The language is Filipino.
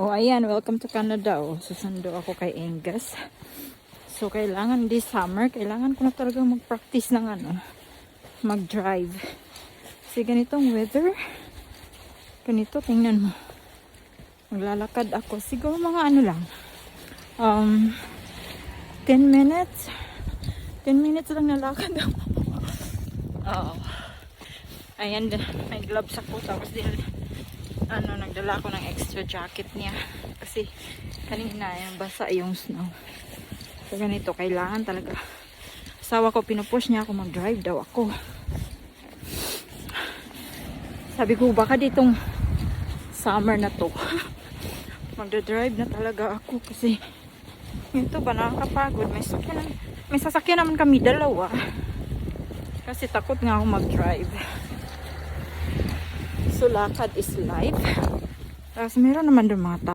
Oh, ayan, welcome to Canada. Oh, susundo ako kay Angus. So, kailangan this summer, kailangan ko na talaga mag-practice ng mag-drive. Kasi ganitong weather, ganito, tingnan mo. Maglalakad ako. Siguro mga lang, 10 minutes. 10 minutes lang nalakad ako. Oh. Ayan, may gloves ako. Tapos din, nagdala ako ng extra jacket niya. Kasi, kanina, basa yung snow. So, ganito, kailangan talaga. Asawa ko, pinupush niya ako mag-drive daw ako. Sabi ko, baka ditong summer na to. Magdadrive na talaga ako kasi ito ba nakakapagod. May sasakyan naman kami dalawa. Kasi takot nga ako mag-drive. So, lakad is life. Tapos meron naman doon mga tao.